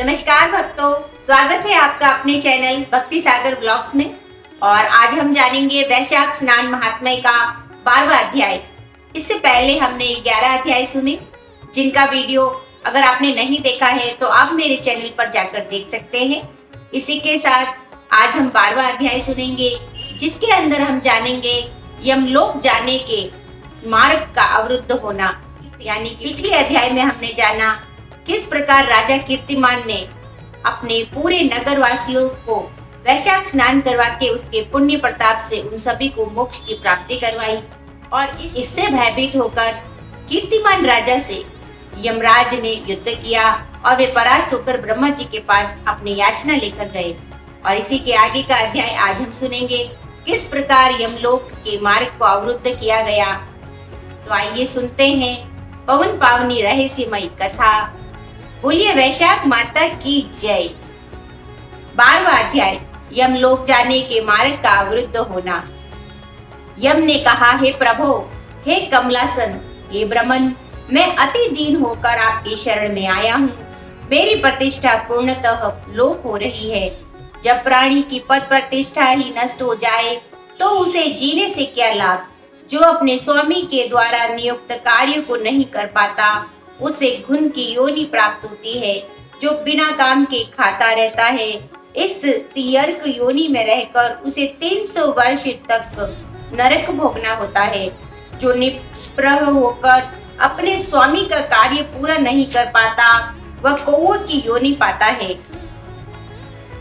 नमस्कार भक्तों, स्वागत है आपका अपने चैनल भक्ति सागर ब्लॉग्स में। और आज हम जानेंगे वैशाख स्नान महात्म्य का 12वां अध्याय। इससे पहले हमने 11 अध्याय सुने, जिनका वीडियो अगर आपने नहीं देखा है तो आप मेरे चैनल पर जाकर देख सकते हैं। इसी के साथ आज हम 12वां अध्याय सुनेंगे, जिसके अंदर हम जानेंगे यमलोक जाने के मार्ग का अवरुद्ध होना। यानी कि पिछले अध्याय में हमने जाना किस प्रकार राजा कीर्तिमान ने अपने पूरे नगर वासियों को वैशाख स्नान करवा के उसके पुण्य प्रताप से उन सभी को मोक्ष की प्राप्ति करवाई। और इससे भयभीत होकर कीर्तिमान राजा से यमराज ने युद्ध किया और वे परास्त होकर ब्रह्मा जी के पास अपनी याचना लेकर गए। और इसी के आगे का अध्याय आज हम सुनेंगे, किस प्रकार यमलोक के मार्ग को अवरुद्ध किया गया। तो आइए सुनते हैं पवन पावनी रहस्यमयी कथा। बोलिए वैशाख माता की जय। 12वां अध्याय, यमलोक जाने के मार्ग का अवरुद्ध होना। यम ने कहा, हे प्रभु, हे कमलासन, हे ब्रह्मन, मैं अति दीन होकर आपकी शरण में आया हूँ। मेरी प्रतिष्ठा पूर्णतः लोप हो रही है। जब प्राणी की पद प्रतिष्ठा ही नष्ट हो जाए तो उसे जीने से क्या लाभ। जो अपने स्वामी के द्वारा नियुक्त कार्य को नहीं कर पाता, उसे घुन की योनि प्राप्त होती है। जो बिना काम के खाता रहता है, इस तियर्क योनि में रहकर उसे 300 वर्ष तक नरक भोगना होता है। जो निष्प्रह होकर अपने स्वामी का कार्य पूरा नहीं कर पाता, वह कौओं की योनि पाता है।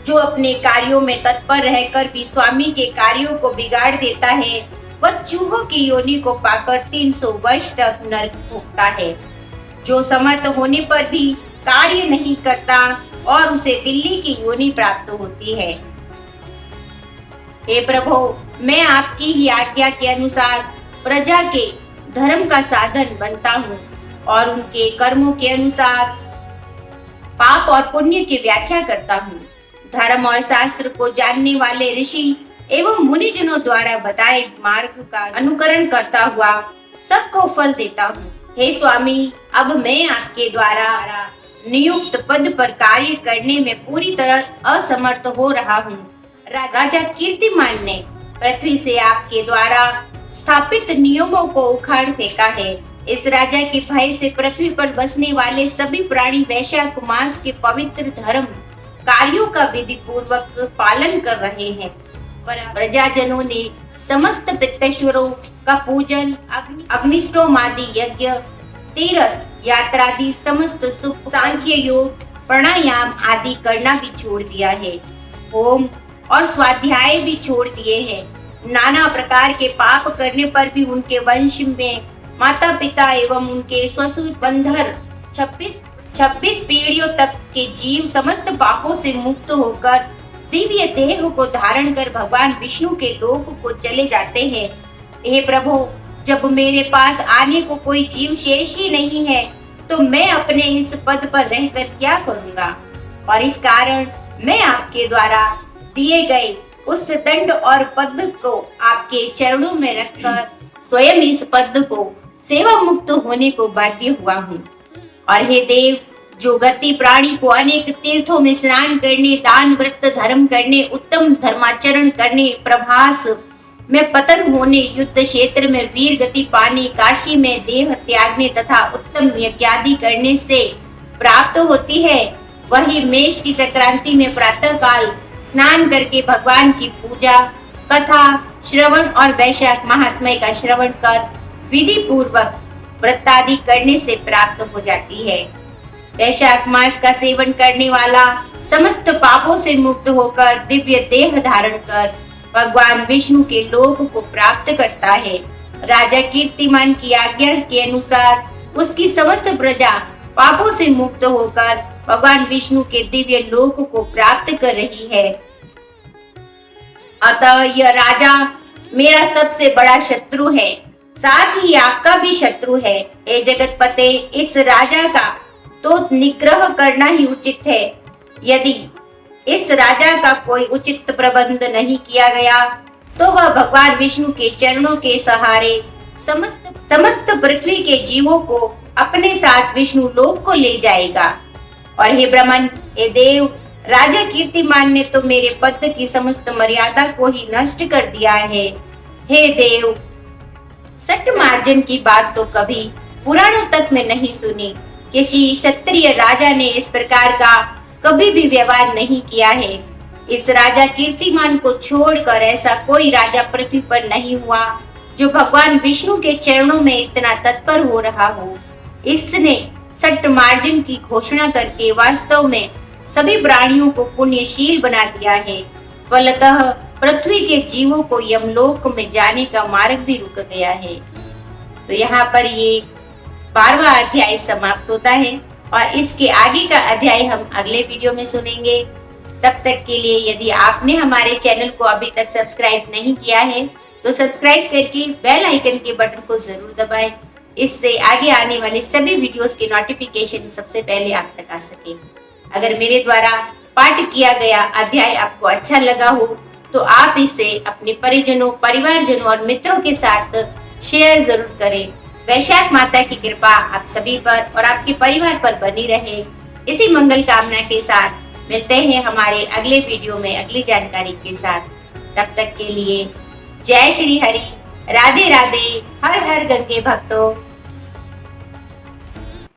जो अपने कार्यों में तत्पर रहकर भी स्वामी के कार्यों को बिगाड़ देता है, वह चूहों की योनि को पाकर 300 वर्ष तक नरक भोगता है। जो समर्थ होने पर भी कार्य नहीं करता और उसे बिल्ली की योनि प्राप्त होती है। हे प्रभु, मैं आपकी ही आज्ञा के अनुसार प्रजा के धर्म का साधन बनता हूँ और उनके कर्मों के अनुसार पाप और पुण्य की व्याख्या करता हूँ। धर्म और शास्त्र को जानने वाले ऋषि एवं मुनिजनों द्वारा बताए मार्ग का अनुकरण करता हुआ सबको फल देता हूँ। हे स्वामी, अब मैं आपके द्वारा नियुक्त पद पर कार्य करने में पूरी तरह असमर्थ हो रहा हूँ। राजा कीर्तिमान ने पृथ्वी से आपके द्वारा स्थापित नियमों को उखाड़ फेंका है। इस राजा के भय से पृथ्वी पर बसने वाले सभी प्राणी वैशाख मास के पवित्र धर्म कार्यों का विधि पूर्वक पालन कर रहे हैं। प्रजाजनों ने समस्त पितृश्वरों का पूजन, अग्निष्टोम आदि यज्ञ, तीर्थ यात्रादि समस्त सुख, सांख्य योग, प्राणायाम आदि करना भी छोड़ दिया है। होम और स्वाध्याय भी छोड़ दिए हैं। नाना प्रकार के पाप करने पर भी उनके वंश में माता पिता एवं उनके ससुर बंधर 26 पीढ़ियों तक के जीव समस्त पापों से मुक्त होकर दिव्य देह को धारण कर भगवान विष्णु के लोक को चले जाते हैं। हे प्रभु, जब मेरे पास आने को कोई जीव शेष ही नहीं है, तो मैं अपने इस पद पर रहकर क्या करूंगा। और इस कारण मैं आपके द्वारा दिए गए उस दंड और पद को आपके चरणों में रखकर स्वयं इस पद को सेवा मुक्त होने को बाध्य हुआ हूँ। और हे देव, जो गति प्राणी को अनेक तीर्थों में स्नान करने, दान व्रत धर्म करने, उत्तम धर्माचरण करने, प्रभास में पतन होने, युद्ध क्षेत्र में वीर गति पाने, काशी में देह त्यागने तथा उत्तम यज्ञादि करने से प्राप्त होती है, वही मेष की संक्रांति में प्रातः काल स्नान करके भगवान की पूजा, कथा श्रवण और वैशाख महात्म्य का श्रवण कर विधि पूर्वक व्रतादि करने से प्राप्त हो जाती है। वैशाख मास का सेवन करने वाला समस्त पापों से मुक्त होकर दिव्य देह धारण कर भगवान विष्णु के लोक को प्राप्त करता है। राजा कीर्तिमान की आज्ञा के अनुसार उसकी समस्त प्रजा पापों से मुक्त होकर भगवान विष्णु के दिव्य लोक को प्राप्त कर रही है। अतः यह राजा मेरा सबसे बड़ा शत्रु है, साथ ही आपका भी शत्रु है। हे जगतपते, इस राजा का तो निग्रह करना ही उचित है। यदि इस राजा का कोई उचित प्रबंध नहीं किया गया तो वह भगवान विष्णु के चरणों के सहारे समस्त पृथ्वी के जीवों को अपने साथ विष्णु लोक को ले जाएगा। और हे ब्रह्मन, हे देव, राजा कीर्तिमान ने तो मेरे पद की समस्त मर्यादा को ही नष्ट कर दिया है। हे देव, सट्टमार्जन की बात तो कभी पुराणों तक में नहीं सुनी। किसी क्षत्रिय राजा ने इस प्रकार का कभी भी व्यवहार नहीं किया है। इस राजा कीर्तिमान को छोड़कर ऐसा कोई राजा पृथ्वी पर नहीं हुआ जो भगवान विष्णु के चरणों में इतना तत्पर हो रहा हो। इसने सट्टमार्जन की घोषणा करके वास्तव में सभी प्राणियों को पुण्यशील बना दिया है। फलतः पृथ्वी के जीवों को यमलोक में जाने का मार्ग भी रुक गया है। तो यहाँ पर ये 12वां अध्याय समाप्त होता है और इसके आगे का अध्याय हम अगले वीडियो में सुनेंगे। तब तक के लिए यदि आपने हमारे चैनल को अभी तक सब्सक्राइब नहीं किया है तो सब्सक्राइब करके बेल आइकन के बटन को जरूर दबाएं। इससे आगे आने वाले सभी वीडियोस के नोटिफिकेशन सबसे पहले आप तक आ सके। अगर मेरे द्वारा पाठ किया गया अध्याय आपको अच्छा लगा हो तो आप इसे अपने परिजनों, परिवारजनों और मित्रों के साथ शेयर जरूर करें। वैशाख माता की कृपा आप सभी पर और आपके परिवार पर बनी रहे। इसी मंगल कामना के साथ मिलते हैं हमारे अगले वीडियो में अगली जानकारी के साथ। तब तक के लिए जय श्री हरि, राधे राधे, हर हर गंगे भक्तों।